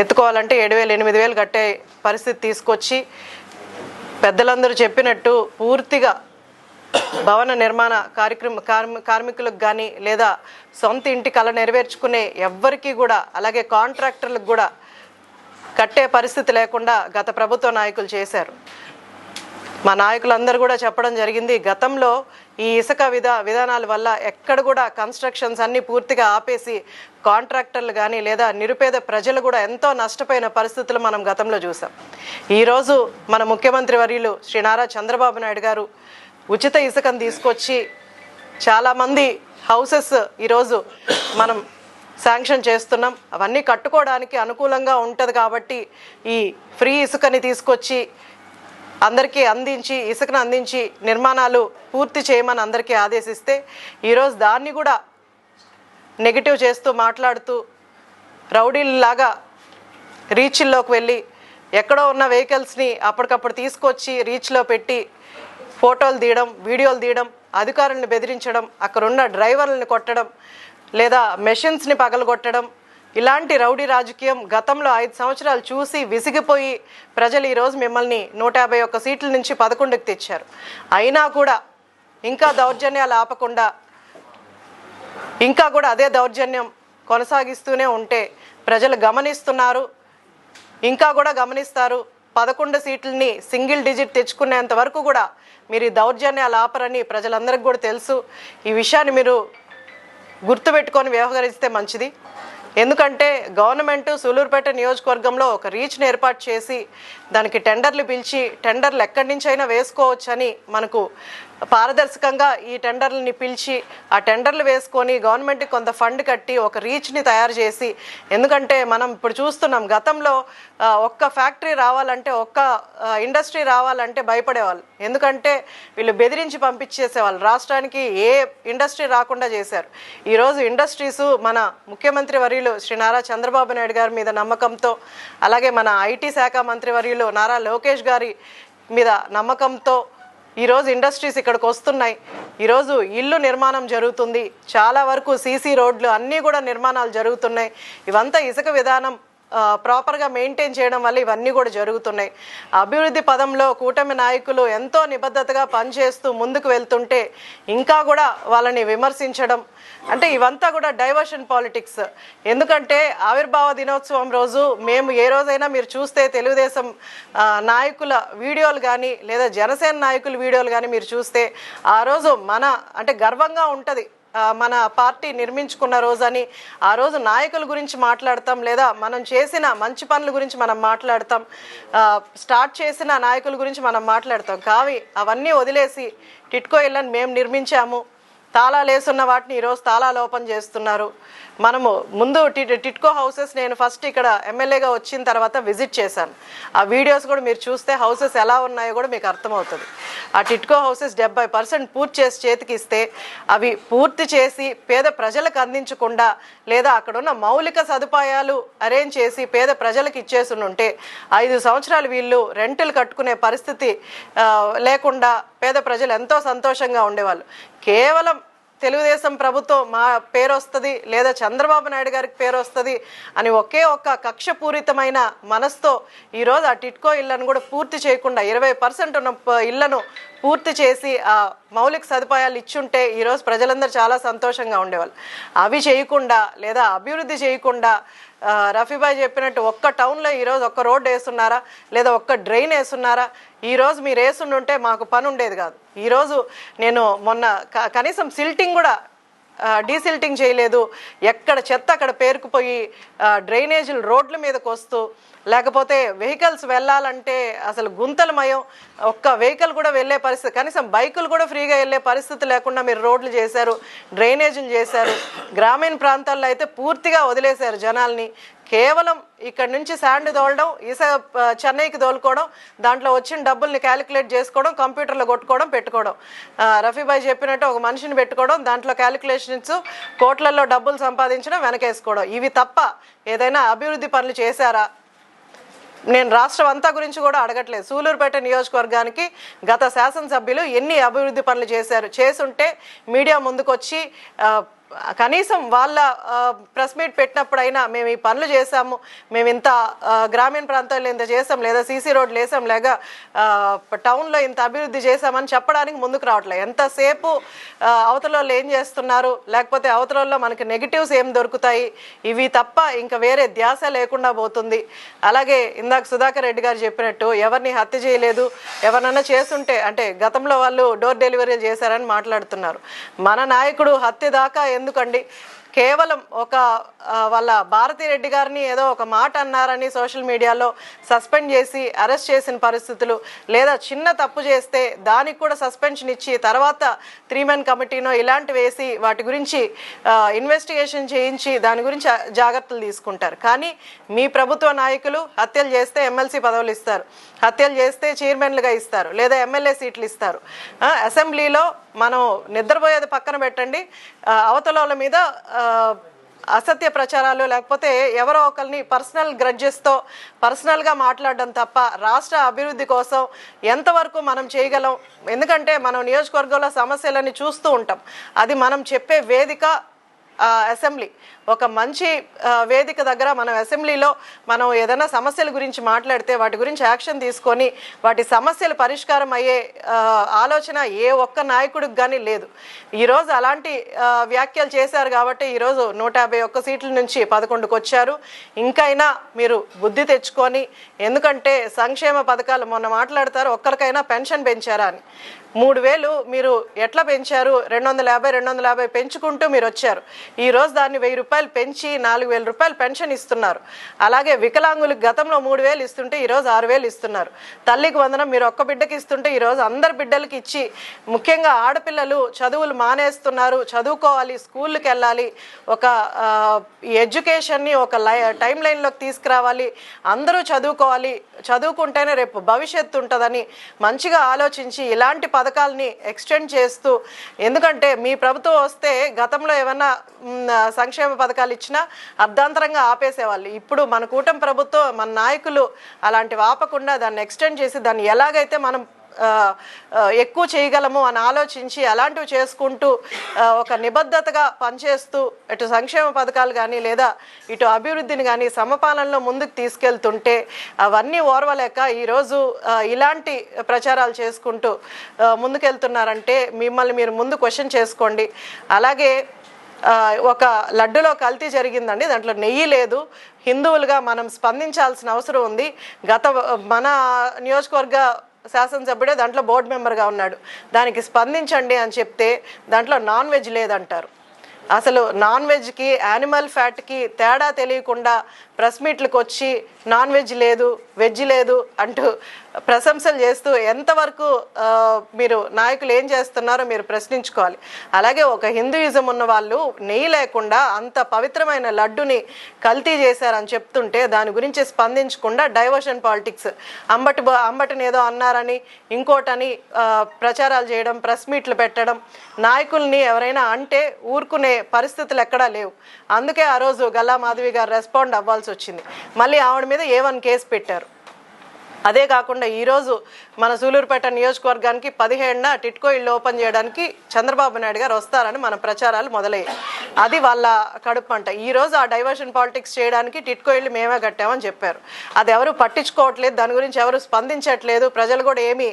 ఎత్తుకోవాలంటే 7,000 8,000 కట్టే పరిస్థితి తీసుకొచ్చి పెద్దలందరూ చెప్పినట్టు పూర్తిగా భవన నిర్మాణ కార్మికులకు కానీ లేదా సొంత ఇంటి కళ నెరవేర్చుకునే ఎవ్వరికీ కూడా అలాగే కాంట్రాక్టర్లకు కూడా కట్టే పరిస్థితి లేకుండా గత ప్రభుత్వ నాయకులు చేశారు. మా నాయకులందరూ కూడా చెప్పడం జరిగింది, గతంలో ఈ ఇసుక విధానాల వల్ల ఎక్కడ కూడా కన్స్ట్రక్షన్స్ అన్నీ పూర్తిగా ఆపేసి కాంట్రాక్టర్లు కానీ లేదా నిరుపేద ప్రజలు కూడా ఎంతో నష్టపోయిన పరిస్థితులు మనం గతంలో చూసాం. ఈరోజు మన ముఖ్యమంత్రి వర్యులు శ్రీ నారా చంద్రబాబు నాయుడు గారు ఉచిత ఇసుకను తీసుకొచ్చి చాలామంది హౌసెస్ ఈరోజు మనం శాంక్షన్ చేస్తున్నాం. అవన్నీ కట్టుకోవడానికి అనుకూలంగా ఉంటుంది కాబట్టి ఈ ఫ్రీ ఇసుకని తీసుకొచ్చి అందరికీ అందించి ఇసుకను అందించి నిర్మాణాలు పూర్తి చేయమని అందరికీ ఆదేశిస్తే ఈరోజు దాన్ని కూడా నెగిటివ్ చేస్తూ మాట్లాడుతూ రౌడీల్లాగా రీచ్ల్లోకి వెళ్ళి ఎక్కడో ఉన్న వెహికల్స్ని అప్పటికప్పుడు తీసుకొచ్చి రీచ్లో పెట్టి ఫోటోలు తీయడం, వీడియోలు తీయడం, అధికారులను బెదిరించడం, అక్కడున్న డ్రైవర్లను కొట్టడం లేదా మెషిన్స్ని పగలగొట్టడం, ఇలాంటి రౌడీ రాజకీయం గతంలో 5 సంవత్సరాలు చూసి విసిగిపోయి ప్రజలు ఈరోజు మిమ్మల్ని 151 సీట్ల నుంచి 11కి తెచ్చారు. అయినా కూడా ఇంకా దౌర్జన్యాలు ఆపకుండా ఇంకా కూడా అదే దౌర్జన్యం కొనసాగిస్తూనే ఉంటే ప్రజలు గమనిస్తున్నారు, ఇంకా కూడా గమనిస్తారు. 11 సీట్లని సింగిల్ డిజిట్ తెచ్చుకునేంత వరకు కూడా మీరు ఈ దౌర్జన్యాలు ఆపరని ప్రజలందరికీ కూడా తెలుసు. ఈ విషయాన్ని మీరు గుర్తుపెట్టుకొని వ్యవహరిస్తే మంచిది. ఎందుకంటే గవర్నమెంట్ సూలూరుపేట నియోజకవర్గంలో ఒక రీచ్ని ఏర్పాటు చేసి దానికి టెండర్లు పిలిచి టెండర్లు ఎక్కడి నుంచైనా వేసుకోవచ్చని మనకు పారదర్శకంగా ఈ టెండర్లని పిలిచి ఆ టెండర్లు వేసుకొని గవర్నమెంట్కి కొంత ఫండ్ కట్టి ఒక రీచ్ని తయారు చేసి, ఎందుకంటే మనం ఇప్పుడు చూస్తున్నాం గతంలో ఒక్క ఫ్యాక్టరీ రావాలంటే ఒక్క ఇండస్ట్రీ రావాలంటే భయపడేవాళ్ళు. ఎందుకంటే వీళ్ళు బెదిరించి పంపించేసేవాళ్ళు, రాష్ట్రానికి ఏ ఇండస్ట్రీ రాకుండా చేశారు. ఈరోజు ఇండస్ట్రీస్ మన ముఖ్యమంత్రి వర్యులు శ్రీ నారా చంద్రబాబు నాయుడు గారి మీద నమ్మకంతో అలాగే మన ఐటీ శాఖ మంత్రి వర్యులు నారా లోకేష్ గారి మీద నమ్మకంతో ఈరోజు ఇండస్ట్రీస్ ఇక్కడికి వస్తున్నాయి. ఈరోజు ఇల్లు నిర్మాణం జరుగుతుంది, చాలా వరకు సీసీ రోడ్లు అన్నీ కూడా నిర్మాణాలు జరుగుతున్నాయి. ఇవంతా ఇసుక విధానం ప్రాపర్గా మెయింటైన్ చేయడం వల్ల ఇవన్నీ కూడా జరుగుతున్నాయి. అభివృద్ధి పదంలో కూటమి నాయకులు ఎంతో నిబద్ధతగా పనిచేస్తూ ముందుకు వెళ్తుంటే ఇంకా కూడా వాళ్ళని విమర్శించడం అంటే ఇవంతా కూడా డైవర్షన్ పాలిటిక్స్. ఎందుకంటే ఆవిర్భావ దినోత్సవం రోజు మేము ఏ రోజైనా మీరు చూస్తే తెలుగుదేశం నాయకుల వీడియోలు కానీ లేదా జనసేన నాయకుల వీడియోలు కానీ మీరు చూస్తే ఆ రోజు అంటే గర్వంగా ఉంటుంది మన పార్టీ నిర్మించుకున్న రోజని. ఆ రోజు నాయకుల గురించి మాట్లాడతాం లేదా మనం చేసిన మంచి పనుల గురించి మనం మాట్లాడతాం, స్టార్ట్ చేసిన నాయకుల గురించి మనం మాట్లాడతాం. అవన్నీ వదిలేసి టిట్కో ఇళ్ళని మేము నిర్మించాము, తాళాలు వేసున్న వాటిని ఈరోజు తాళాలు ఓపెన్ చేస్తున్నారు. మనము ముందు టిట్కో హౌసెస్ నేను ఫస్ట్ ఇక్కడ ఎమ్మెల్యేగా వచ్చిన తర్వాత విజిట్ చేశాను. ఆ వీడియోస్ కూడా మీరు చూస్తే హౌసెస్ ఎలా ఉన్నాయో కూడా మీకు అర్థమవుతుంది. ఆ టిట్కో హౌసెస్ 70% పూర్తి చేసి చేతికి ఇస్తే అవి పూర్తి చేసి పేద ప్రజలకు అందించకుండా లేదా అక్కడున్న మౌలిక సదుపాయాలు అరేంజ్ చేసి పేద ప్రజలకు ఇచ్చేసి ఉంటే 5 సంవత్సరాలు వీళ్ళు రెంటులు కట్టుకునే పరిస్థితి లేకుండా పేద ప్రజలు ఎంతో సంతోషంగా ఉండేవాళ్ళు. కేవలం తెలుగుదేశం ప్రభుత్వం మా పేరు వస్తుంది లేదా చంద్రబాబు నాయుడు గారికి పేరు వస్తుంది అని ఒకే ఒక్క కక్షపూరితమైన మనసుతో ఈరోజు ఆ టిట్కో ఇళ్లను కూడా పూర్తి చేయకుండా 20% ఉన్న ఇళ్లను పూర్తి చేసి ఆ మౌలిక సదుపాయాలు ఇచ్చుంటే ఈరోజు ప్రజలందరూ చాలా సంతోషంగా ఉండేవాళ్ళు. అవి చేయకుండా లేదా అభివృద్ధి చేయకుండా రఫీబాయ్ చెప్పినట్టు ఒక్క టౌన్లో ఈరోజు ఒక్క రోడ్డు వేస్తున్నారా లేదా ఒక్క డ్రైన్ వేస్తున్నారా? ఈరోజు మీరు వేసుంటే మాకు పని ఉండేది కాదు. ఈరోజు నేను మొన్న కనీసం సిల్టింగ్ కూడా డీసిల్టింగ్ చేయలేదు. ఎక్కడ చెత్త అక్కడ పేరుకుపోయి డ్రైనేజీలు రోడ్ల మీదకి వస్తూ లేకపోతే వెహికల్స్ వెళ్ళాలంటే అసలు గుంతలమయం, ఒక్క వెహికల్ కూడా వెళ్ళే పరిస్థితి, కనీసం బైకులు కూడా ఫ్రీగా వెళ్ళే పరిస్థితి లేకుండా మీరు రోడ్లు చేశారు, డ్రైనేజీలు చేశారు. గ్రామీణ ప్రాంతాల్లో అయితే పూర్తిగా వదిలేశారు జనాల్ని. కేవలం ఇక్కడ నుంచి శాండ్ తోలడం, చెన్నైకి తోలుకోవడం, దాంట్లో వచ్చిన డబ్బుల్ని క్యాలిక్యులేట్ చేసుకోవడం, కంప్యూటర్లో కొట్టుకోవడం, పెట్టుకోవడం. రఫీబాయ్ చెప్పినట్టు ఒక మనిషిని పెట్టుకోవడం, దాంట్లో క్యాలిక్యులేషన్స్, కోట్లలో డబ్బులు సంపాదించడం, వెనకేసుకోవడం. ఇవి తప్ప ఏదైనా అభివృద్ధి పనులు చేశారా? నేను రాష్ట్రం అంతా గురించి కూడా అడగట్లేదు. సూలూరుపేట నియోజకవర్గానికి గత శాసనసభ్యులు ఎన్ని అభివృద్ధి పనులు చేశారు, చేసుంటే మీడియా ముందుకొచ్చి కనీసం వాళ్ళ ప్రెస్ మీట్ పెట్టినప్పుడైనా మేము ఈ పనులు చేసాము, మేము ఇంత గ్రామీణ ప్రాంతాల్లో ఇంత చేసాం, లేదా సీసీ రోడ్లు వేసాం, లేక టౌన్లో ఇంత అభివృద్ధి చేసామని చెప్పడానికి ముందుకు రావట్లేదు. ఎంతసేపు అవతల వాళ్ళు ఏం చేస్తున్నారు, లేకపోతే అవతలలో మనకి నెగిటివ్స్ ఏం దొరుకుతాయి, ఇవి తప్ప ఇంకా వేరే ధ్యాస లేకుండా పోతుంది. అలాగే ఇందాక సుధాకర్ రెడ్డి గారు చెప్పినట్టు ఎవరిని హత్య చేయలేదు, ఎవరినైనా చేస్తుంటే అంటే గతంలో వాళ్ళు డోర్ డెలివరీ చేశారని మాట్లాడుతున్నారు. మన నాయకుడు హత్య దాకా ఎందుకండి? కేవలం ఒక వాళ్ళ భారతిరెడ్డి గారిని ఏదో ఒక మాట అన్నారని సోషల్ మీడియాలో సస్పెండ్ చేసి అరెస్ట్ చేసిన పరిస్థితులు, లేదా చిన్న తప్పు చేస్తే దానికి కూడా సస్పెన్షన్ ఇచ్చి తర్వాత 3 మెన్ కమిటీనో ఇలాంటి వేసి వాటి గురించి ఇన్వెస్టిగేషన్ చేయించి దాని గురించి జాగ్రత్తలు తీసుకుంటారు. కానీ మీ ప్రభుత్వ నాయకులు హత్యలు చేస్తే ఎమ్మెల్సీ పదవులు ఇస్తారు, హత్యలు చేస్తే చైర్మన్లుగా ఇస్తారు, లేదా ఎమ్మెల్యే సీట్లు ఇస్తారు. అసెంబ్లీలో మనం నిద్రపోయేది పక్కన పెట్టండి, అవతల మీద అసత్య ప్రచారాలు లేకపోతే ఎవరో ఒకరిని పర్సనల్ గ్రడ్జెస్తో పర్సనల్గా మాట్లాడడం తప్ప రాష్ట్ర అభివృద్ధి కోసం ఎంతవరకు మనం చేయగలం? ఎందుకంటే మనం నియోజకవర్గంలో సమస్యలని చూస్తూ ఉంటాం. అది మనం చెప్పే వేదిక అసెంబ్లీ. ఒక మంచి వేదిక దగ్గర మనం అసెంబ్లీలో మనం ఏదైనా సమస్యల గురించి మాట్లాడితే వాటి గురించి యాక్షన్ తీసుకొని వాటి సమస్యలు పరిష్కారం అయ్యే ఆలోచన ఏ ఒక్క నాయకుడికి కానీ లేదు. ఈరోజు అలాంటి వ్యాఖ్యలు చేశారు కాబట్టి ఈరోజు 151 సీట్ల నుంచి 11కు వచ్చారు. ఇంకైనా మీరు బుద్ధి తెచ్చుకొని, ఎందుకంటే సంక్షేమ పథకాలు మొన్న మాట్లాడతారు ఒక్కరికైనా పెన్షన్ పెంచారా అని. 3000 మీరు ఎట్లా పెంచారు? 250 పెంచుకుంటూ మీరు వచ్చారు. ఈరోజు దాన్ని 1000 రూపాయలు పెంచి 4000 రూపాయలు పెన్షన్ ఇస్తున్నారు. అలాగే వికలాంగులకు గతంలో 3000 ఇస్తుంటే ఈరోజు 6000 ఇస్తున్నారు. తల్లికి వందనం మీరు ఒక్క బిడ్డకి ఇస్తుంటే ఈరోజు అందరి బిడ్డలకి ఇచ్చి, ముఖ్యంగా ఆడపిల్లలు చదువులు మానేస్తున్నారు, చదువుకోవాలి, స్కూళ్ళకి వెళ్ళాలి, ఒక ఈ ఎడ్యుకేషన్ని ఒక టైం లైన్లోకి తీసుకురావాలి, అందరూ చదువుకోవాలి, చదువుకుంటేనే రేపు భవిష్యత్తు ఉంటుందని మంచిగా ఆలోచించి ఇలాంటి పథకాలని ఎక్స్టెండ్ చేస్తూ, ఎందుకంటే మీ ప్రభుత్వం వస్తే గతంలో ఏమన్నా సంక్షేమ పథకాలు ఇచ్చినా అర్ధాంతరంగా ఆపేసేవాళ్ళు. ఇప్పుడు మన కూటమి ప్రభుత్వం, మన నాయకులు అలాంటివి ఆపకుండా దాన్ని ఎక్స్టెండ్ చేసి దాన్ని ఎలాగైతే మనం ఎక్కువ చేయగలము అని ఆలోచించి అలాంటివి చేసుకుంటూ ఒక నిబద్ధతగా పనిచేస్తూ ఇటు సంక్షేమ పథకాలు కానీ లేదా ఇటు అభివృద్ధిని కానీ సమపాలనలో ముందుకు తీసుకెళ్తుంటే అవన్నీ ఓర్వలేక ఈరోజు ఇలాంటి ప్రచారాలు చేసుకుంటూ ముందుకెళ్తున్నారంటే మిమ్మల్ని మీరు ముందు క్వశ్చన్ చేసుకోండి. అలాగే ఒక లడ్డులో కల్తీ జరిగిందండి, దాంట్లో నెయ్యి లేదు. హిందువులుగా మనం స్పందించాల్సిన అవసరం ఉంది. మన నియోజకవర్గ శాసనసభ్యుడే దాంట్లో బోర్డు మెంబర్గా ఉన్నాడు, దానికి స్పందించండి అని చెప్తే దాంట్లో నాన్ వెజ్ లేదంటారు. అసలు నాన్ వెజ్కి యానిమల్ ఫ్యాట్కి తేడా తెలియకుండా ప్రెస్ మీట్లకు వచ్చి నాన్ వెజ్ లేదు, వెజ్ లేదు అంటూ ప్రశంసలు చేస్తూ ఎంతవరకు మీరు నాయకులు ఏం చేస్తున్నారో మీరు ప్రశ్నించుకోవాలి. అలాగే ఒక హిందూయిజం ఉన్న వాళ్ళు నెయ్యి లేకుండా అంత పవిత్రమైన లడ్డుని కల్తీ చేశారని చెప్తుంటే దాని గురించి స్పందించకుండా డైవర్షన్ పాలిటిక్స్, అంబటిని ఏదో అన్నారని ఇంకోటని ప్రచారాలు చేయడం, ప్రెస్ మీట్లు పెట్టడం, నాయకుల్ని ఎవరైనా అంటే ఊరుకునే పరిస్థితులు ఎక్కడా లేవు. అందుకే ఆ రోజు గల్లా మాధవి గారు రెస్పాండ్ అవ్వాల్సి వచ్చింది. మళ్ళీ ఆవిడ మీద A1 కేసు పెట్టారు. అదే కాకుండా ఈరోజు మన సూలూరుపేట నియోజకవర్గానికి 17న టిట్కో ఇల్లు ఓపెన్ చేయడానికి చంద్రబాబు నాయుడు గారు వస్తారని మన ప్రచారాలు మొదలయ్యాయి. అది వాళ్ళ కడుపు అంట. ఈరోజు ఆ డైవర్షన్ పాలిటిక్స్ చేయడానికి టిట్కో ఇల్లు మేమే కట్టామని చెప్పారు. అది ఎవరు పట్టించుకోవట్లేదు, దాని గురించి ఎవరు స్పందించట్లేదు, ప్రజలు కూడా ఏమీ